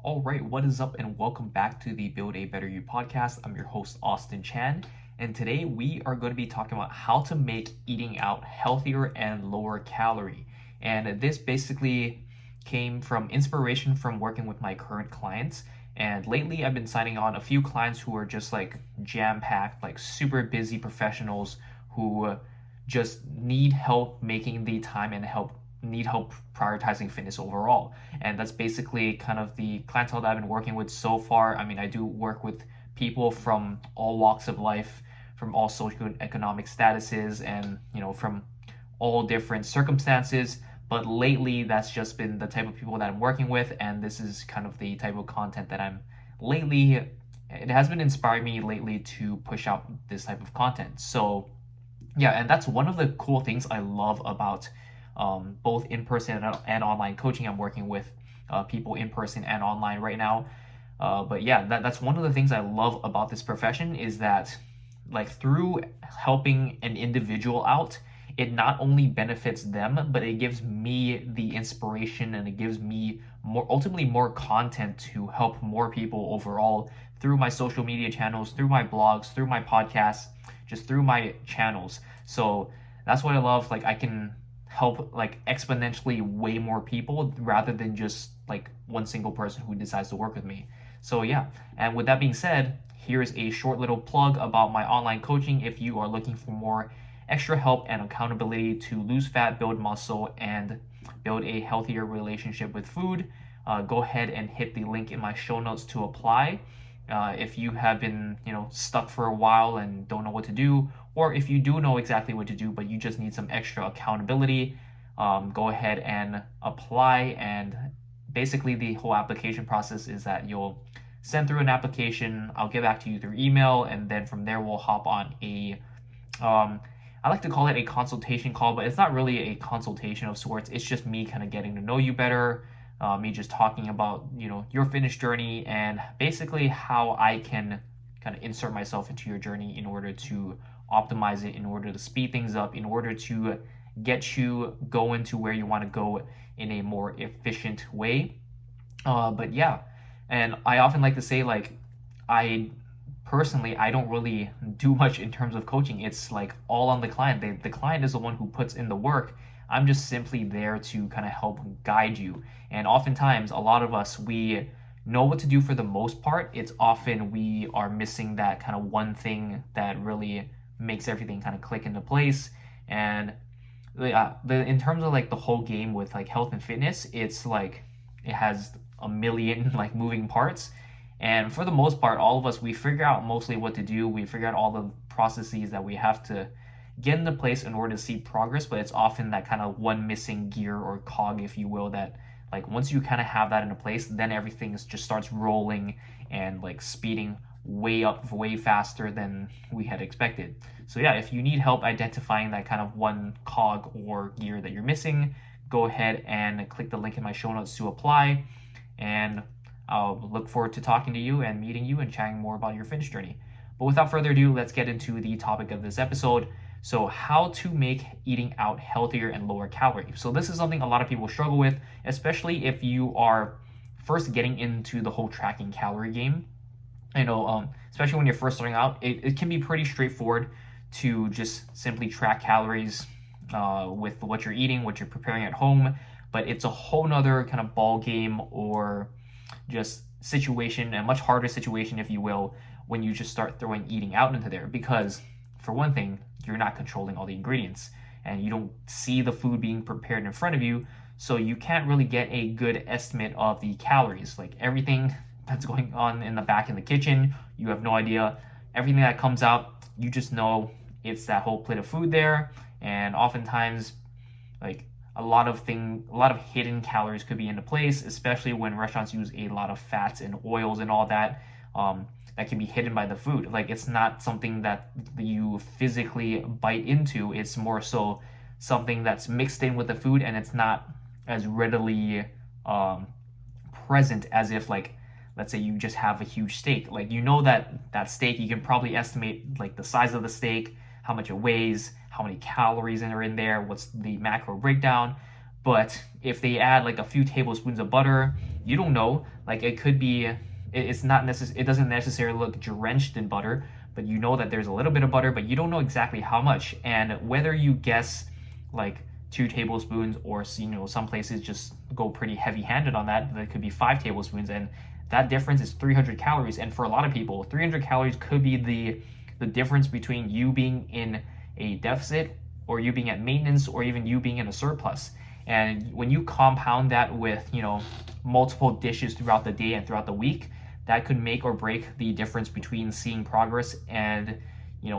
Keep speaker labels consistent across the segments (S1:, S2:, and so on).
S1: All right, what is up, and welcome back to the Build a Better You podcast. I'm your host, Austin Chan, and today we are going to be talking about how to make eating out healthier and lower calorie. And this basically came from inspiration from working with my current clients. And lately, I've been signing on a few clients who are just like jam packed, like super busy professionals who just need help making the time and need help prioritizing fitness overall. And that's basically kind of the clientele that I've been working with so far. I mean, I do work with people from all walks of life, from all socioeconomic statuses, and from all different circumstances. But lately, that's just been the type of people that I'm working with, and this is kind of the type of content that I'm lately. It has been inspiring me lately to push out this type of content. So yeah, and that's one of the cool things I love about both in person and online coaching. I'm working with people in person and online right now. But yeah, that's one of the things I love about this profession is that, like, through helping an individual out, it not only benefits them, but it gives me the inspiration and it gives me ultimately more content to help more people overall through my social media channels, through my blogs, through my podcasts, just through my channels. So that's what I love. Like, I can help like exponentially way more people rather than just like one single person who decides to work with me. So yeah, and with that being said, here's a short little plug about my online coaching. If you are looking for more extra help and accountability to lose fat, build muscle, and build a healthier relationship with food, go ahead and hit the link in my show notes to apply. If you have been, stuck for a while and don't know what to do, or if you do know exactly what to do, but you just need some extra accountability, go ahead and apply. And basically, the whole application process is that you'll send through an application. I'll get back to you through email, and then from there, we'll hop on I like to call it a consultation call, but it's not really a consultation of sorts. It's just me kind of getting to know you better, me just talking about your fitness journey and basically how I can kind of insert myself into your journey in order to optimize it, in order to speed things up, in order to get you going to where you want to go in a more efficient way. But yeah, and I often like to say, like, I personally, I don't really do much in terms of coaching. It's like all on the client. The client is the one who puts in the work. I'm just simply there to kind of help guide you. And oftentimes, a lot of us, we know what to do for the most part. It's often we are missing that kind of one thing that really makes everything kind of click into place. And in terms of like the whole game with like health and fitness, it's like it has a million like moving parts. And for the most part, all of us, we figure out mostly what to do. We figure out all the processes that we have to get into place in order to see progress, but it's often that kind of one missing gear or cog, if you will, that like once you kind of have that into place, then everything just starts rolling and like speeding way up way faster than we had expected. So yeah, if you need help identifying that kind of one cog or gear that you're missing, go ahead and click the link in my show notes to apply. And I'll look forward to talking to you and meeting you and chatting more about your fitness journey. But without further ado, let's get into the topic of this episode. So, how to make eating out healthier and lower calorie. So this is something a lot of people struggle with, especially if you are first getting into the whole tracking calorie game. Especially when you're first starting out, it can be pretty straightforward to just simply track calories with what you're eating, what you're preparing at home. But it's a whole nother kind of ball game or just situation, a much harder situation, if you will, when you just start throwing eating out into there. Because for one thing, you're not controlling all the ingredients and you don't see the food being prepared in front of you. So you can't really get a good estimate of the calories. Like everything that's going on in the back in the kitchen, you have no idea. Everything that comes out, you just know it's that whole plate of food there. And oftentimes, like a lot of hidden calories could be into place, especially when restaurants use a lot of fats and oils and all that. That can be hidden by the food. Like it's not something that you physically bite into. It's more so something that's mixed in with the food, and it's not as readily present as if, like, let's say you just have a huge steak. Like, that steak, you can probably estimate like the size of the steak, how much it weighs, how many calories are in there, what's the macro breakdown. But if they add like a few tablespoons of butter you don't know. Like it could be, it's not it doesn't necessarily look drenched in butter, but you know that there's a little bit of butter, but you don't know exactly how much. And whether you guess like 2 tablespoons, or some places just go pretty heavy-handed on that, that could be 5 tablespoons, and that difference is 300 calories. And for a lot of people, 300 calories could be the difference between you being in a deficit, or you being at maintenance, or even you being in a surplus. And when you compound that with multiple dishes throughout the day and throughout the week, that could make or break the difference between seeing progress and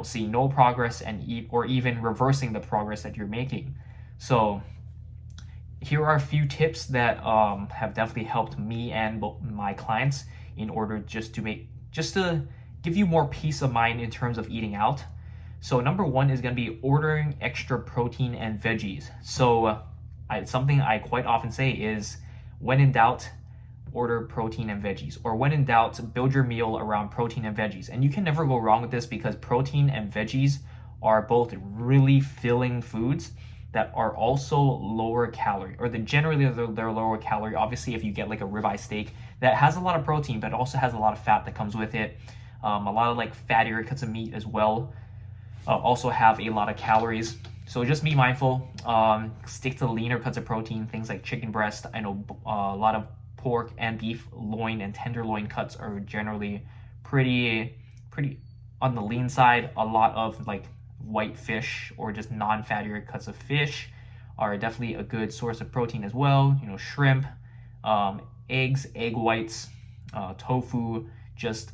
S1: seeing no progress, or even reversing the progress that you're making. So here are a few tips that have definitely helped me and my clients in order just to give you more peace of mind in terms of eating out. So number one is going to be ordering extra protein and veggies. So something I quite often say is, when in doubt, order protein and veggies, or when in doubt, build your meal around protein and veggies. And you can never go wrong with this, because protein and veggies are both really filling foods that are also lower calorie, or generally they're lower calorie. Obviously, if you get like a ribeye steak, that has a lot of protein, but also has a lot of fat that comes with it. A lot of like fattier cuts of meat as well also have a lot of calories. So just be mindful. Stick to leaner cuts of protein, things like chicken breast. I know a lot of pork and beef loin and tenderloin cuts are generally pretty on the lean side. A lot of like white fish or just non-fattier cuts of fish are definitely a good source of protein as well. Shrimp, eggs, egg whites, tofu, just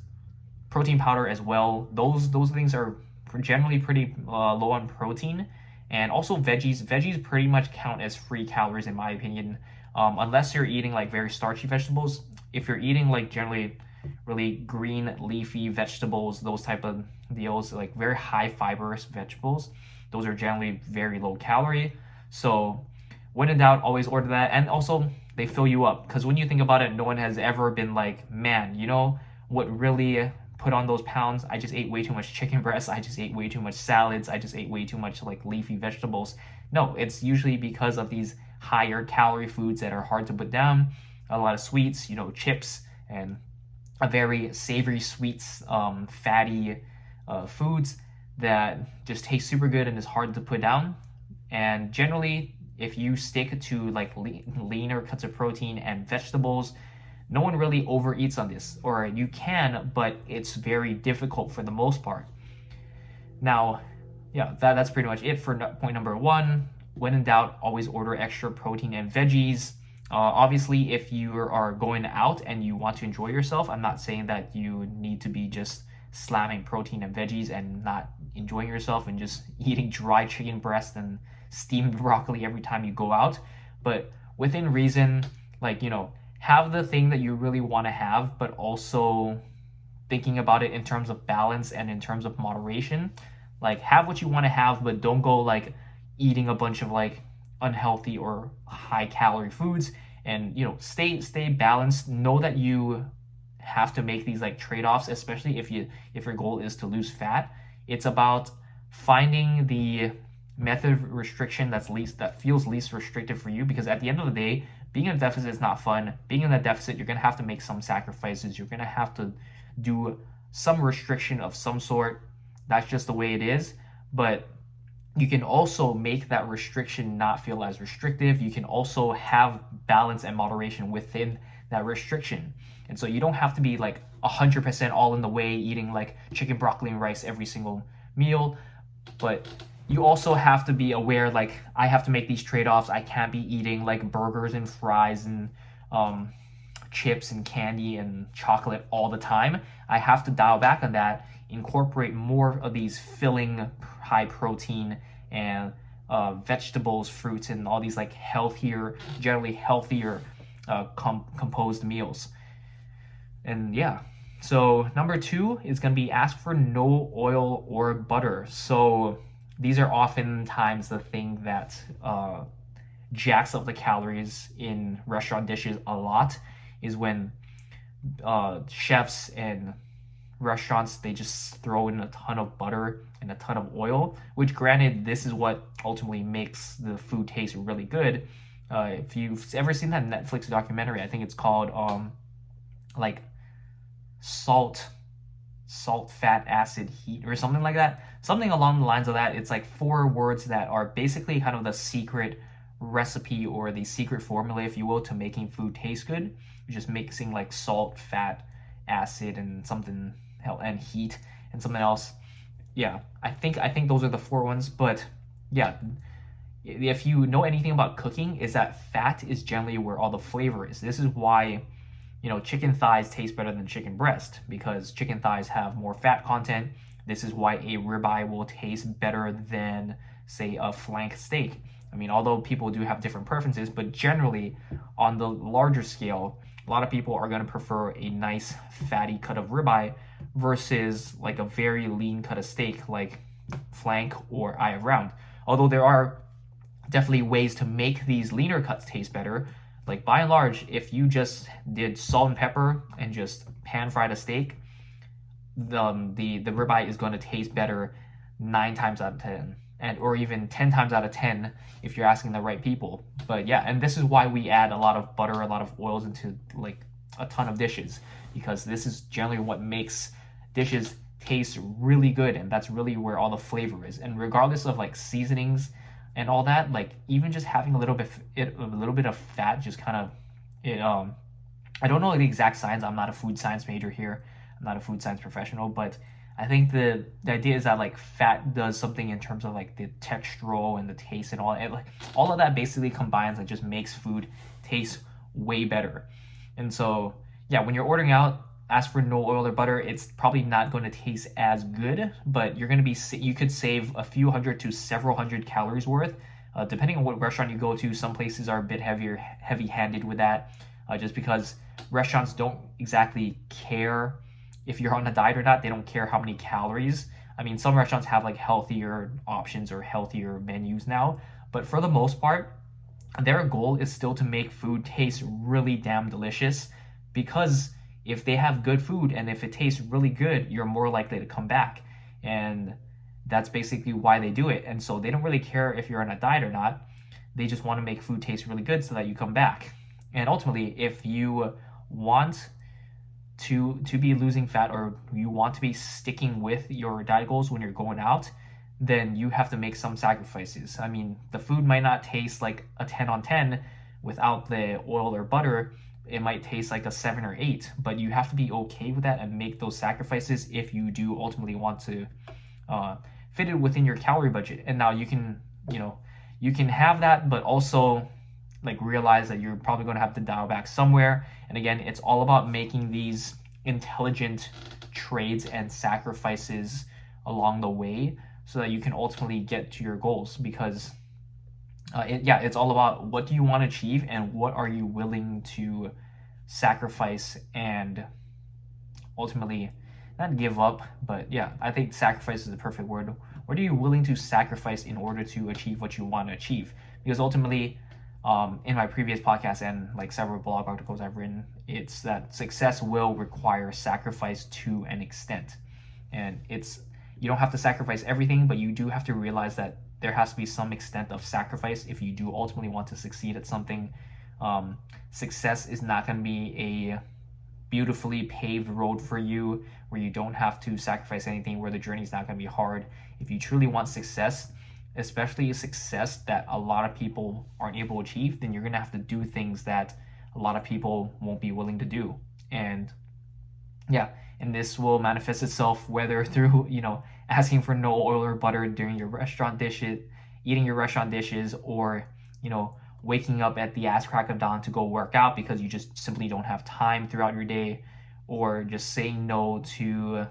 S1: protein powder as well. Those things are generally pretty low on protein. And also veggies pretty much count as free calories in my opinion, unless you're eating like very starchy vegetables. If you're eating like generally really green leafy vegetables, those type of deals, like very high fibrous vegetables, those are generally very low calorie. So when in doubt, always order that. And also they fill you up, because when you think about it, no one has ever been like, man, what really put on those pounds? I just ate way too much chicken breast, I just ate way too much salads, I just ate way too much like leafy vegetables. No, it's usually because of these higher calorie foods that are hard to put down, a lot of sweets, chips, and a very savory sweets, fatty foods that just taste super good and is hard to put down. And generally, if you stick to like leaner cuts of protein and vegetables, no one really overeats on this, or you can, but it's very difficult for the most part. Now, yeah, that's pretty much it for point number one. When in doubt, always order extra protein and veggies. Obviously, if you are going out and you want to enjoy yourself, I'm not saying that you need to be just slamming protein and veggies and not enjoying yourself and just eating dry chicken breast and steamed broccoli every time you go out. But within reason, like, have the thing that you really want to have, but also thinking about it in terms of balance and in terms of moderation. Like, have what you want to have, but don't go like eating a bunch of like unhealthy or high calorie foods. And stay balanced. Know that you have to make these like trade-offs, especially if your goal is to lose fat. It's about finding the method of restriction that feels least restrictive for you, because at the end of the day, being in a deficit is not fun. Being in a deficit, you're going to have to make some sacrifices. You're going to have to do some restriction of some sort. That's just the way it is. But you can also make that restriction not feel as restrictive. You can also have balance and moderation within that restriction. And so you don't have to be like 100% all in the way, eating like chicken, broccoli, and rice every single meal. But you also have to be aware, like, I have to make these trade-offs. I can't be eating like burgers and fries and chips and candy and chocolate all the time. I have to dial back on that, incorporate more of these filling, high protein and vegetables, fruits, and all these like generally healthier composed meals. And yeah, so number two is going to be ask for no oil or butter. So these are oftentimes the thing that jacks up the calories in restaurant dishes a lot, is when chefs and restaurants, they just throw in a ton of butter and a ton of oil, which granted, this is what ultimately makes the food taste really good. If you've ever seen that Netflix documentary, I think it's called like salt, fat, acid, heat, or something like that. Something along the lines of that. It's like 4 words that are basically kind of the secret recipe or the secret formula, if you will, to making food taste good. You're just mixing like salt, fat, acid, and something and heat and something else. Yeah, I think those are the 4 ones. But yeah, if you know anything about cooking, is that fat is generally where all the flavor is. This is why, chicken thighs taste better than chicken breast, because chicken thighs have more fat content. This is why a ribeye will taste better than, say, a flank steak. I mean, although people do have different preferences, but generally, on the larger scale, a lot of people are going to prefer a nice fatty cut of ribeye versus like a very lean cut of steak like flank or eye of round. Although there are definitely ways to make these leaner cuts taste better. Like by and large, if you just did salt and pepper and just pan fried a steak, the ribeye is going to taste better 9 times out of 10, and or even 10 times out of 10 if you're asking the right people. But yeah, and this is why we add a lot of butter, a lot of oils into like a ton of dishes, because this is generally what makes dishes taste really good, and that's really where all the flavor is. And regardless of like seasonings and all that, like even just having a little bit of fat, just kind of it. I don't know the exact science. I'm not a food science major here. I'm not a food science professional, but I think the idea is that like fat does something in terms of like the textural and the taste and all. And like all of that basically combines and just makes food taste way better. And so yeah, when you're ordering out, ask for no oil or butter. It's probably not going to taste as good, but you could save a few hundred to several hundred calories worth, depending on what restaurant you go to. Some places are a bit heavy-handed with that, just because restaurants don't exactly care if you're on a diet or not. They don't care how many calories. I mean, some restaurants have like healthier options or healthier menus now, but for the most part, their goal is still to make food taste really damn delicious, because if they have good food and if it tastes really good, you're more likely to come back. And that's basically why they do it. And so they don't really care if you're on a diet or not. They just want to make food taste really good so that you come back. And ultimately, if you want to be losing fat, or you want to be sticking with your diet goals when you're going out, then you have to make some sacrifices. I mean, the food might not taste like a 10 on 10 without the oil or butter. It might taste like a 7 or 8, but you have to be okay with that and make those sacrifices if you do ultimately want to fit it within your calorie budget. And now you can have that, but also like realize that you're probably going to have to dial back somewhere. And again, it's all about making these intelligent trades and sacrifices along the way so that you can ultimately get to your goals. Because it's all about what do you want to achieve and what are you willing to sacrifice and ultimately not give up, but yeah, I think sacrifice is the perfect word. What are you willing to sacrifice in order to achieve what you want to achieve? Because ultimately, in my previous podcast and like several blog articles I've written, it's that success will require sacrifice to an extent. And you don't have to sacrifice everything, but you do have to realize that there has to be some extent of sacrifice if you do ultimately want to succeed at something. Success is not going to be a beautifully paved road for you where you don't have to sacrifice anything, where the journey is not going to be hard. If you truly want success, especially success that a lot of people aren't able to achieve, then you're going to have to do things that a lot of people won't be willing to do. And yeah, and this will manifest itself whether through, asking for no oil or butter during your restaurant dishes, eating your restaurant dishes, or, waking up at the ass crack of dawn to go work out because you just simply don't have time throughout your day, or just saying no to,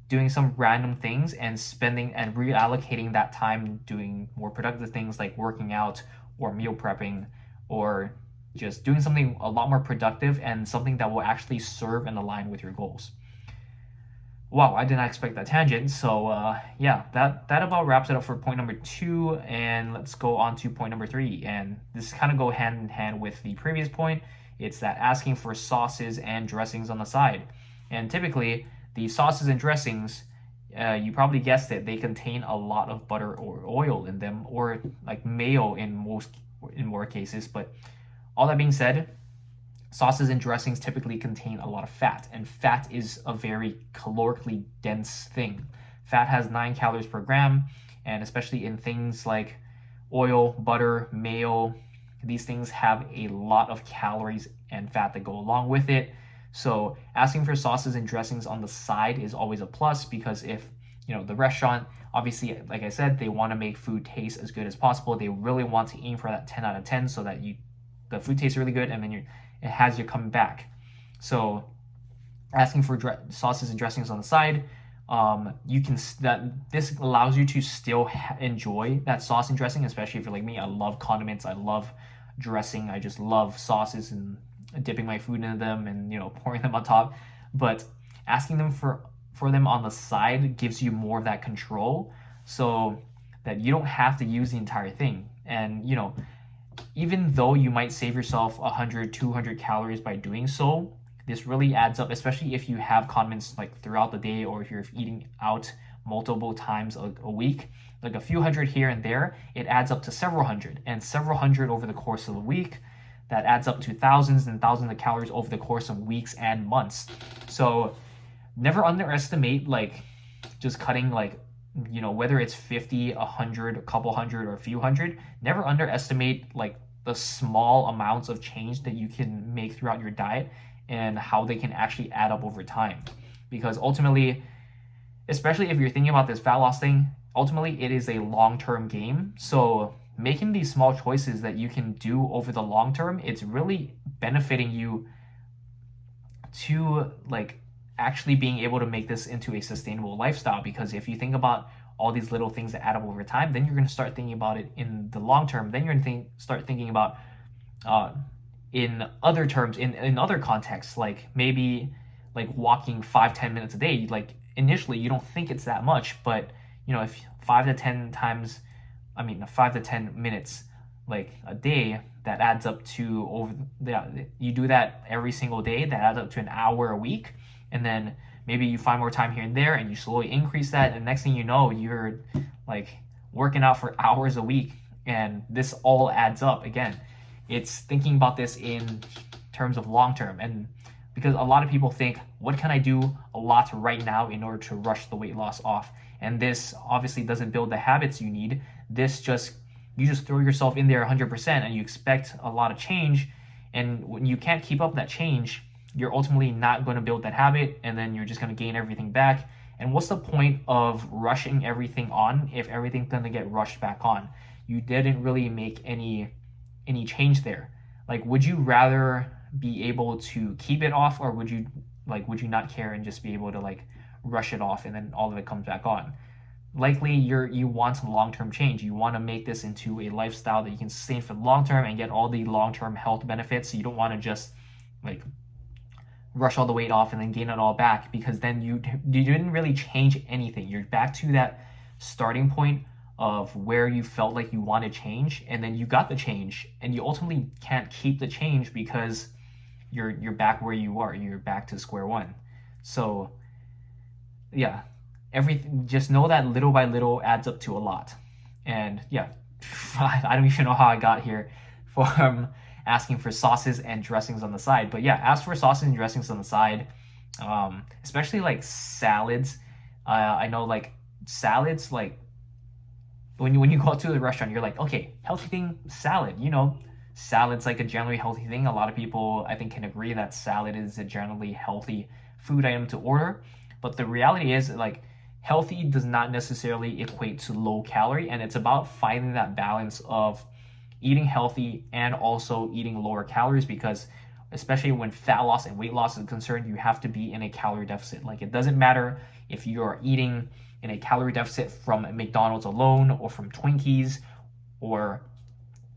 S1: doing some random things and spending and reallocating that time doing more productive things like working out or meal prepping, or just doing something a lot more productive and something that will actually serve and align with your goals. Wow, I did not expect that tangent. So that about wraps it up for point number 2, and let's go on to point number 3. And this kind of go hand in hand with the previous point. It's that asking for sauces and dressings on the side. And typically, the sauces and dressings, you probably guessed it, they contain a lot of butter or oil in them, or like mayo in in more cases. But all that being said, sauces and dressings typically contain a lot of fat, and fat is a very calorically dense thing. Fat has 9 calories per gram, and especially in things like oil, butter, mayo, these things have a lot of calories and fat that go along with it. So asking for sauces and dressings on the side is always a plus, because if the restaurant, obviously, like I said, they want to make food taste as good as possible. They really want to aim for that 10 out of 10 so that the food tastes really good, and then it has you coming back. So asking for sauces and dressings on the side, this allows you to still enjoy that sauce and dressing, especially if you're like me. I love condiments, I love dressing, I just love sauces and dipping my food into them and pouring them on top. But asking them for them on the side gives you more of that control, so that you don't have to use the entire thing. And even though you might save yourself 100, 200 calories by doing so, this really adds up, especially if you have condiments like throughout the day, or if you're eating out multiple times a week, like a few hundred here and there. It adds up to several hundred, and several hundred over the course of a week, that adds up to thousands and thousands of calories over the course of weeks and months. So never underestimate just cutting whether it's 50, 100, a couple hundred, or a few hundred. Never underestimate the small amounts of change that you can make throughout your diet, and how they can actually add up over time. Because ultimately, especially if you're thinking about this fat loss thing, ultimately it is a long-term game. So making these small choices that you can do over the long term, it's really benefiting you to actually being able to make this into a sustainable lifestyle. Because if you think about all these little things that add up over time, then you're going to start thinking about it in the long term. Then you're going to start thinking about in other terms, in other contexts, maybe walking 5-10 minutes a day. Initially you don't think it's that much, but if 5 to 10 minutes a day, that adds up to you do that every single day, that adds up to an hour a week. And then maybe you find more time here and there, and you slowly increase that, and next thing you know, you're working out for hours a week, and this all adds up. Again, it's thinking about this in terms of long term. And because a lot of people think, what can I do a lot right now in order to rush the weight loss off? And this obviously doesn't build the habits you need. You just throw yourself in there 100%, and you expect a lot of change. And when you can't keep up that change, you're ultimately not going to build that habit, and then you're just going to gain everything back. And what's the point of rushing everything on if everything's going to get rushed back on? You didn't really make any change there. Would you rather be able to keep it off, or would you not care and just be able to rush it off and then all of it comes back on? Likely you want some long-term change. You want to make this into a lifestyle that you can sustain for the long term and get all the long-term health benefits. So you don't want to just rush all the weight off and then gain it all back, because then you didn't really change anything. You're back to that starting point of where you felt like you want to change, and then you got the change, and you ultimately can't keep the change because you're back where you are. You're back to square one. So yeah, everything, just know that little by little adds up to a lot. And yeah, I don't even know how I got here from asking for sauces and dressings on the side. But yeah, ask for sauces and dressings on the side, especially salads. I know salads, when you go out to the restaurant, you're okay, healthy thing, salad. Salad's a generally healthy thing. A lot of people, I think, can agree that salad is a generally healthy food item to order. But the reality is, healthy does not necessarily equate to low calorie, and it's about finding that balance of eating healthy and also eating lower calories, because especially when fat loss and weight loss is concerned, you have to be in a calorie deficit. It doesn't matter if you're eating in a calorie deficit from McDonald's alone, or from Twinkies, or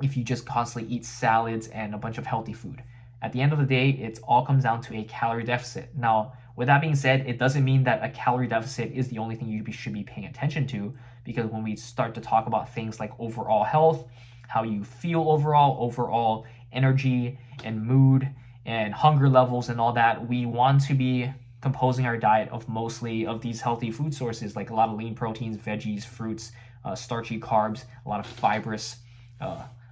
S1: if you just constantly eat salads and a bunch of healthy food. At the end of the day, it all comes down to a calorie deficit. Now, with that being said, it doesn't mean that a calorie deficit is the only thing you should be paying attention to, because when we start to talk about things like overall health, how you feel overall energy and mood and hunger levels and all that, we want to be composing our diet of mostly of these healthy food sources, like a lot of lean proteins, veggies, fruits, starchy carbs, a lot of fibrous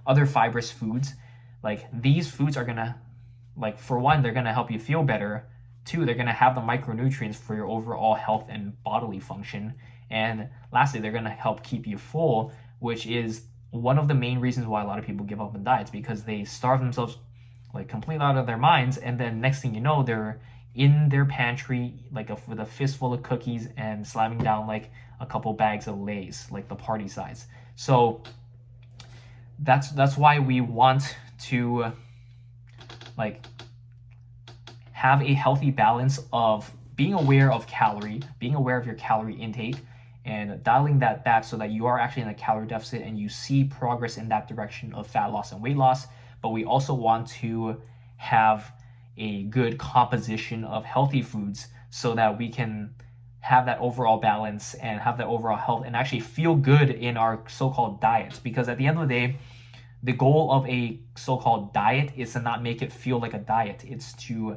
S1: other fibrous foods, like these foods are gonna, like, for one, they're gonna help you feel better. Two, they're gonna have the micronutrients for your overall health and bodily function. And lastly, they're gonna help keep you full, which is one of the main reasons why a lot of people give up on diets, because they starve themselves like completely out of their minds, and then next thing you know, they're in their pantry like with a fistful of cookies and slamming down like a couple bags of Lay's, like the party size. So that's why we want to like have a healthy balance of being aware of being aware of your calorie intake, and dialing that back so that you are actually in a calorie deficit and you see progress in that direction of fat loss and weight loss. But we also want to have a good composition of healthy foods so that we can have that overall balance and have that overall health and actually feel good in our so-called diets. Because at the end of the day, the goal of a so-called diet is to not make it feel like a diet. It's to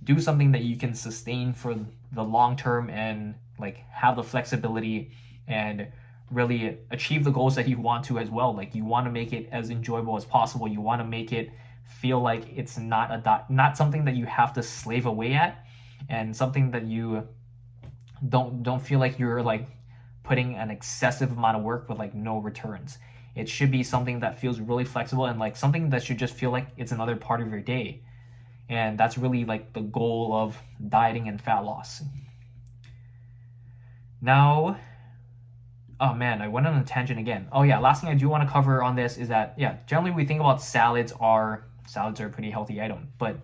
S1: do something that you can sustain for the long term and like have the flexibility and really achieve the goals that you want to as well. Like you want to make it as enjoyable as possible. You want to make it feel like it's not something that you have to slave away at, and something that you don't feel like you're like putting an excessive amount of work with like no returns. It should be something that feels really flexible and like something that should just feel like it's another part of your day. And that's really like the goal of dieting and fat loss. Now, oh man, I went on a tangent again. Oh yeah, last thing I do want to cover on this is that, yeah, generally we think about salads are a pretty healthy item, but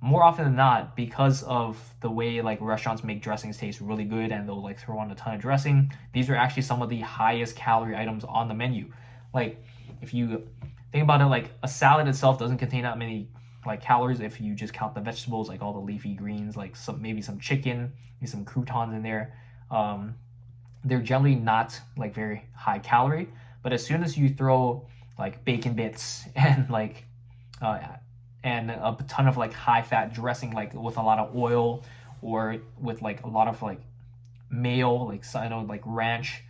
S1: more often than not, because of the way like restaurants make dressings taste really good and they'll like throw on a ton of dressing, these are actually some of the highest calorie items on the menu. Like if you think about it, like a salad itself doesn't contain that many like calories if you just count the vegetables, like all the leafy greens, like maybe some chicken, maybe some croutons in there. They're generally not like very high calorie, but as soon as you throw like bacon bits and like and a ton of like high fat dressing, like with a lot of oil or with like a lot of like mayo, like I know like ranch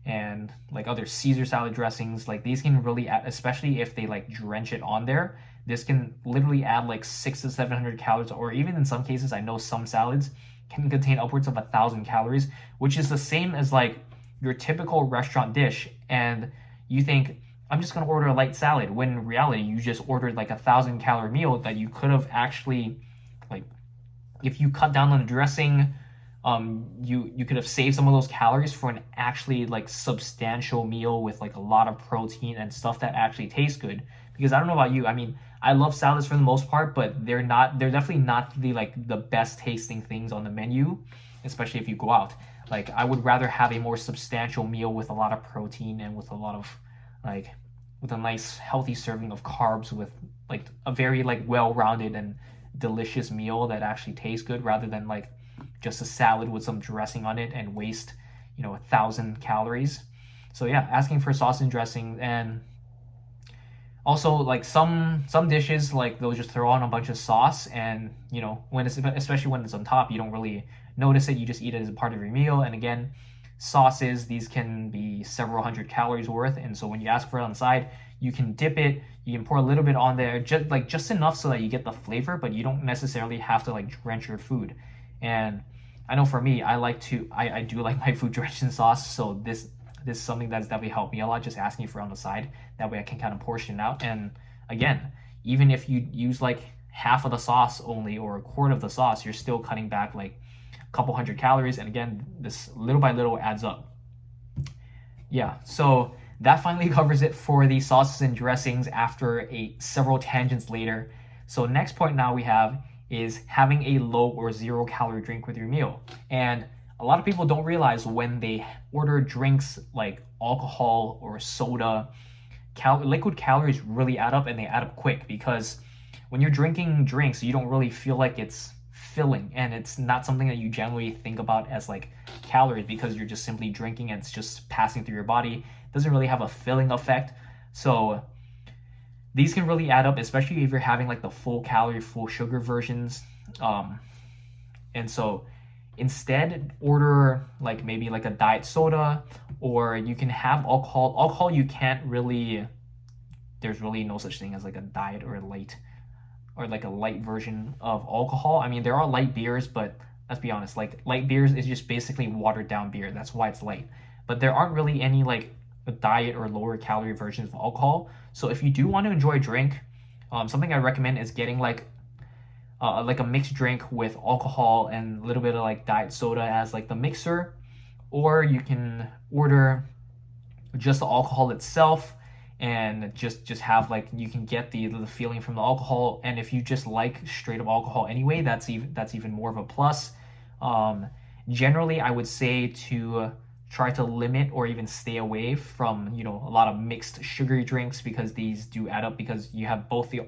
S1: and like other Caesar salad dressings, like these can really add, especially if they like drench it on there, this can literally add like 600 to 700 calories, or even in some cases, I know some salads can contain upwards of 1,000 calories, which is the same as like your typical restaurant dish. And you think, I'm just going to order a light salad, when in reality, you just ordered like 1,000 calorie meal that you could have actually, like, if you cut down on the dressing, you could have saved some of those calories for an actually like substantial meal with like a lot of protein and stuff that actually tastes good. Because I don't know about you, I mean, I love salads for the most part, but they're definitely not the best tasting things on the menu, especially if you go out. Like I would rather have a more substantial meal with a lot of protein and with a lot of like with a nice healthy serving of carbs, with like a very like well-rounded and delicious meal that actually tastes good, rather than like just a salad with some dressing on it and waste 1,000 calories. So yeah, asking for sauce and dressing. And also like some dishes, like they'll just throw on a bunch of sauce, and when it's, especially when it's on top, you don't really notice it, you just eat it as a part of your meal. And again, sauces, these can be several hundred calories worth, and so when you ask for it on the side, you can dip it, you can pour a little bit on there, just enough so that you get the flavor, but you don't necessarily have to like drench your food. And I know for me, I do like my food drenched in sauce, so this is something that's definitely helped me a lot, just asking for it on the side. That way I can kind of portion it out. And again, even if you use like half of the sauce only or a quart of the sauce, you're still cutting back like a couple hundred calories. And again, this little by little adds up. Yeah, so that finally covers it for the sauces and dressings after several tangents later. So next point now we have is having a low or 0 calorie drink with your meal. And a lot of people don't realize when they order drinks like alcohol or soda, liquid calories really add up, and they add up quick, because when you're drinking drinks, you don't really feel like it's filling, and it's not something that you generally think about as like calories, because you're just simply drinking and it's just passing through your body. It doesn't really have a filling effect. So these can really add up, especially if you're having like the full calorie, full sugar versions. And so instead, order like maybe like a diet soda, or you can have alcohol. Alcohol you can't really there's really no such thing as like a diet or a light or like a light version of alcohol. I mean, there are light beers, but let's be honest, like light beers is just basically watered down beer. That's why it's light. But there aren't really any like a diet or lower calorie versions of alcohol. So if you do want to enjoy a drink, something I recommend is getting like a mixed drink with alcohol and a little bit of like diet soda as like the mixer, or you can order just the alcohol itself and just have like you can get the feeling from the alcohol. And if you just like straight up alcohol anyway, that's even more of a plus. Generally, I would say to try to limit or even stay away from a lot of mixed sugary drinks, because these do add up, because you have both the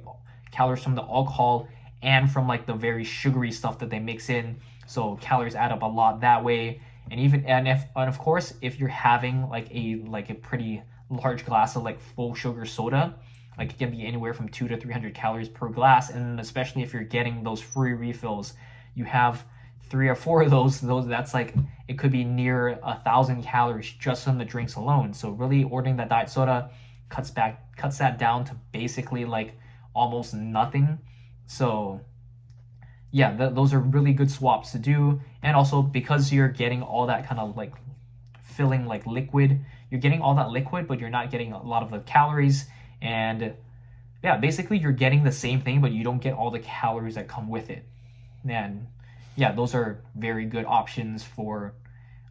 S1: calories from the alcohol and from like the very sugary stuff that they mix in, so calories add up a lot that way. And of course, if you're having like a pretty large glass of like full sugar soda, like it can be anywhere from 200 to 300 calories per glass, and especially if you're getting those free refills, you have 3 or 4 of those that's like it could be near 1,000 calories just from the drinks alone. So really ordering that diet soda cuts that down to basically like almost nothing. So yeah, those are really good swaps to do. And also, because you're getting all that kind of like filling like liquid, you're getting all that liquid, but you're not getting a lot of the calories. And yeah, basically you're getting the same thing, but you don't get all the calories that come with it. And yeah, those are very good options for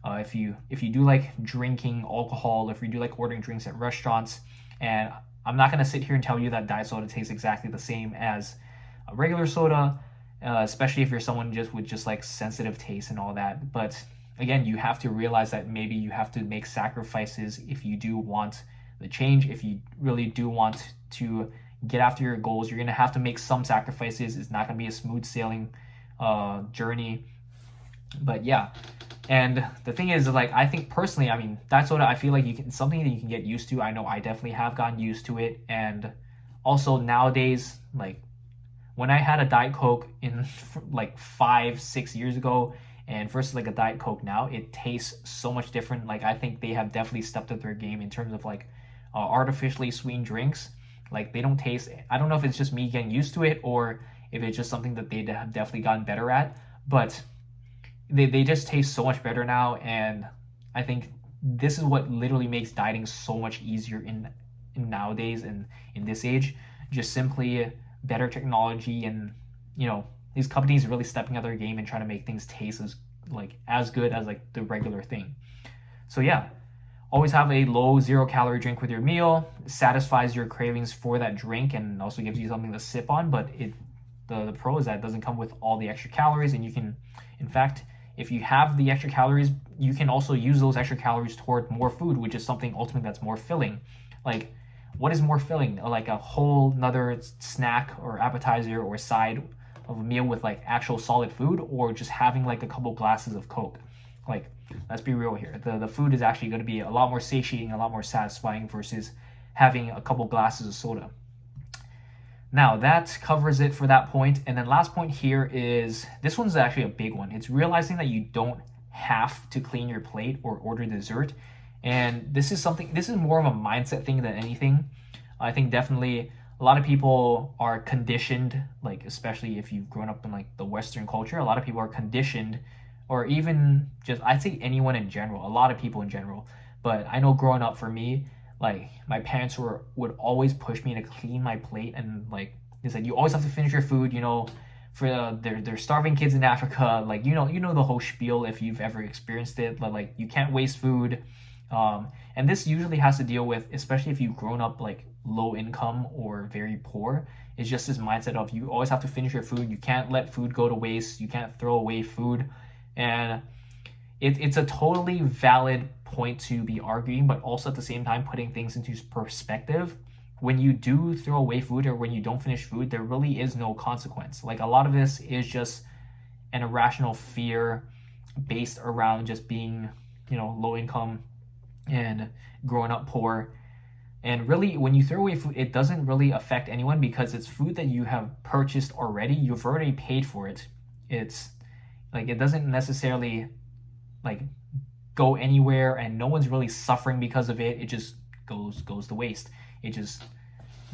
S1: if you do like drinking alcohol, if you do like ordering drinks at restaurants. And I'm not gonna sit here and tell you that diet soda tastes exactly the same as a regular soda, especially if you're someone with just like sensitive taste and all that. But again, you have to realize that maybe you have to make sacrifices if you do want the change. If you really do want to get after your goals, you're gonna have to make some sacrifices. It's not gonna be a smooth sailing journey. But yeah, and the thing is, like, I think personally, I mean, diet soda, I feel like something that you can get used to. I know I definitely have gotten used to it. And also nowadays, like when I had a Diet Coke in like 5-6 years ago and versus like a Diet Coke now, it tastes so much different. Like I think they have definitely stepped up their game in terms of like artificially sweetened drinks. Like they don't taste, I don't know if it's just me getting used to it or if it's just something that they have definitely gotten better at, but they just taste so much better now. And I think this is what literally makes dieting so much easier in nowadays and in this age. Just simply better technology, and these companies really stepping up their game and trying to make things taste as good as like the regular thing. So yeah, always have a low 0-calorie drink with your meal. It satisfies your cravings for that drink and also gives you something to sip on. But the pro is that it doesn't come with all the extra calories, and you can, in fact, if you have the extra calories, you can also use those extra calories toward more food, which is something ultimately that's more filling. Like, what is more filling? Like a whole another snack or appetizer or side of a meal with like actual solid food, or just having like a couple glasses of Coke? Like, let's be real here. The food is actually going to be a lot more satiating, a lot more satisfying versus having a couple glasses of soda. Now that covers it for that point. And then last point here is, this one's actually a big one. It's realizing that you don't have to clean your plate or order dessert. And this is more of a mindset thing than anything. I think definitely a lot of people are conditioned, like especially if you've grown up in like the Western culture, a lot of people are conditioned, or even just, I'd say anyone in general, a lot of people in general. But I know growing up for me, like my parents would always push me to clean my plate, and like they said, you always have to finish your food, for they're starving kids in Africa, like you know the whole spiel if you've ever experienced it, like you can't waste food. And this usually has to deal with, especially if you've grown up like low income or very poor, it's just this mindset of you always have to finish your food. You can't let food go to waste. You can't throw away food. And it's a totally valid point to be arguing, but also at the same time putting things into perspective. When you do throw away food or when you don't finish food, there really is no consequence. Like a lot of this is just an irrational fear based around just being, low income and growing up poor. And really, when you throw away food, it doesn't really affect anyone because it's food that you have purchased already. You've already paid for it. It's like, it doesn't necessarily like go anywhere, and no one's really suffering because of it. It just goes to waste. It just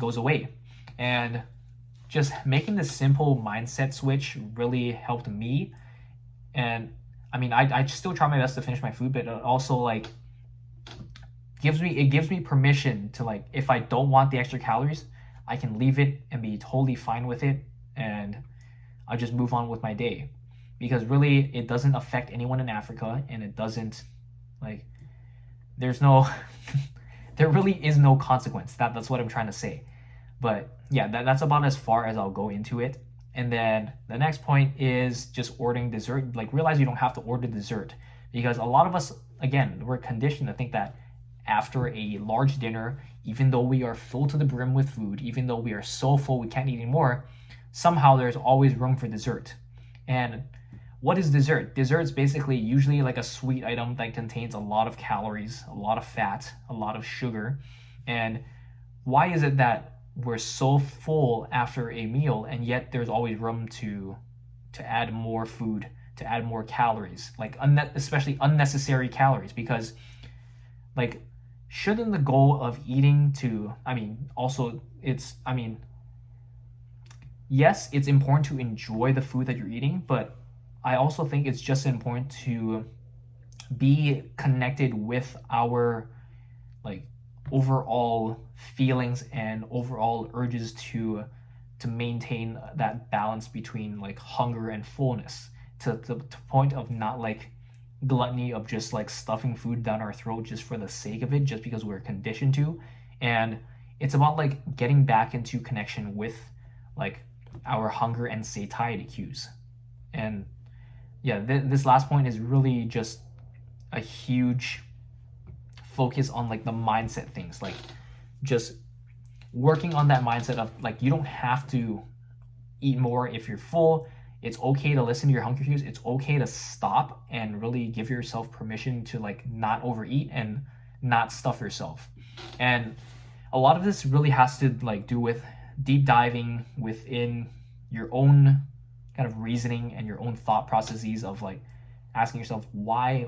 S1: goes away. And just making this simple mindset switch really helped me. And I mean, I still try my best to finish my food, but it also like gives me permission to, like, if I don't want the extra calories, I can leave it and be totally fine with it, and I'll just move on with my day. Because really, it doesn't affect anyone in Africa, and it doesn't, like, there's no there really is no consequence. That's what I'm trying to say. But yeah, that's about as far as I'll go into it. And then the next point is just ordering dessert. Like, realize you don't have to order dessert, because a lot of us, again, we're conditioned to think that after a large dinner, even though we are full to the brim with food, even though we are so full we can't eat anymore, somehow there's always room for dessert. And what is dessert? Dessert is basically usually like a sweet item that contains a lot of calories, a lot of fat, a lot of sugar. And why is it that we're so full after a meal, and yet there's always room to add more food, to add more calories, like especially unnecessary calories? Because, like, shouldn't the goal of eating to, yes, it's important to enjoy the food that you're eating, but I also think it's just important to be connected with our, like, overall feelings and overall urges to maintain that balance between, like, hunger and fullness, to the point of not, like, gluttony of just, like, stuffing food down our throat just for the sake of it, just because we're conditioned to. And it's about, like, getting back into connection with, like, our hunger and satiety cues. And yeah, this last point is really just a huge focus on, like, the mindset things, like just working on that mindset of, like, you don't have to eat more if you're full. It's okay to listen to your hunger cues. It's okay to stop and really give yourself permission to, like, not overeat and not stuff yourself. And a lot of this really has to, like, do with deep diving within your own kind of reasoning and your own thought processes of, like, asking yourself, why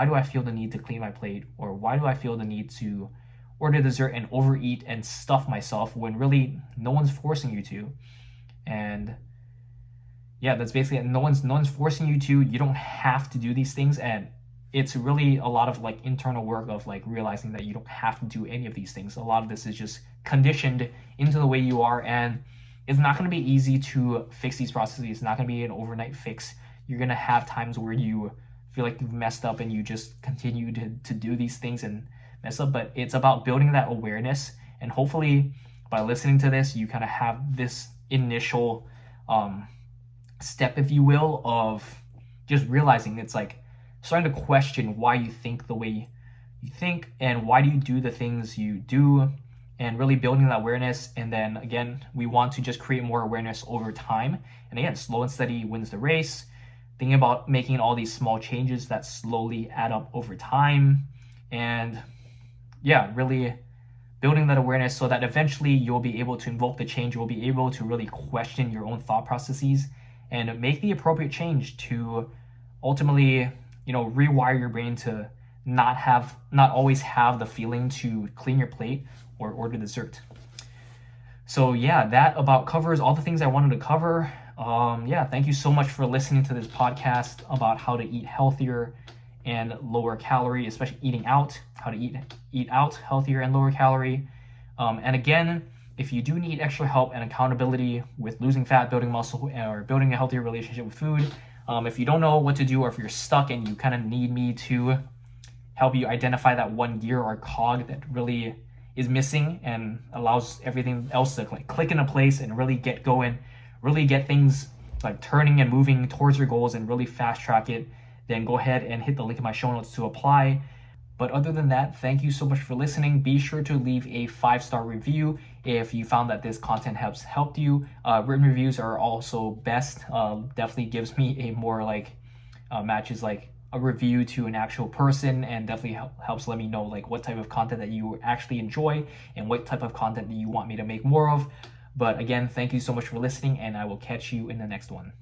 S1: do I feel the need to clean my plate, or why do I feel the need to order dessert and overeat and stuff myself when really no one's forcing you to. And yeah, that's basically it. No one's forcing you to. You don't have to do these things, and it's really a lot of, like, internal work of, like, realizing that you don't have to do any of these things. A lot of this is just conditioned into the way you are, and it's not going to be easy to fix these processes. It's not going to be an overnight fix. You're going to have times where you feel like you've messed up and you just continue to do these things and mess up. But it's about building that awareness, and hopefully by listening to this, you kind of have this initial step, if you will, of just realizing it's, like, starting to question why you think the way you think and why do you do the things you do, and really building that awareness. And then again, we want to just create more awareness over time. And again, slow and steady wins the race. Thinking about making all these small changes that slowly add up over time. And yeah, really building that awareness so that eventually you'll be able to invoke the change. You'll be able to really question your own thought processes and make the appropriate change to ultimately, rewire your brain to not always have the feeling to clean your plate or order dessert. So yeah, that about covers all the things I wanted to cover. Thank you so much for listening to this podcast about how to eat healthier and lower calorie, especially eating out, how to eat out healthier and lower calorie. And again, if you do need extra help and accountability with losing fat, building muscle, or building a healthier relationship with food, if you don't know what to do, or if you're stuck and you kind of need me to help you identify that one gear or cog that really is missing and allows everything else to, like, click into place and really get going, really get things, like, turning and moving towards your goals and really fast track it, then go ahead and hit the link in my show notes to apply. But other than that, thank you so much for listening. Be sure to leave a 5-star review if you found that this content has helped you. Written reviews are also best. Definitely gives me a more, like, matches, like, a review to an actual person, and definitely helps let me know, like, what type of content that you actually enjoy and what type of content that you want me to make more of. But again, thank you so much for listening, and I will catch you in the next one.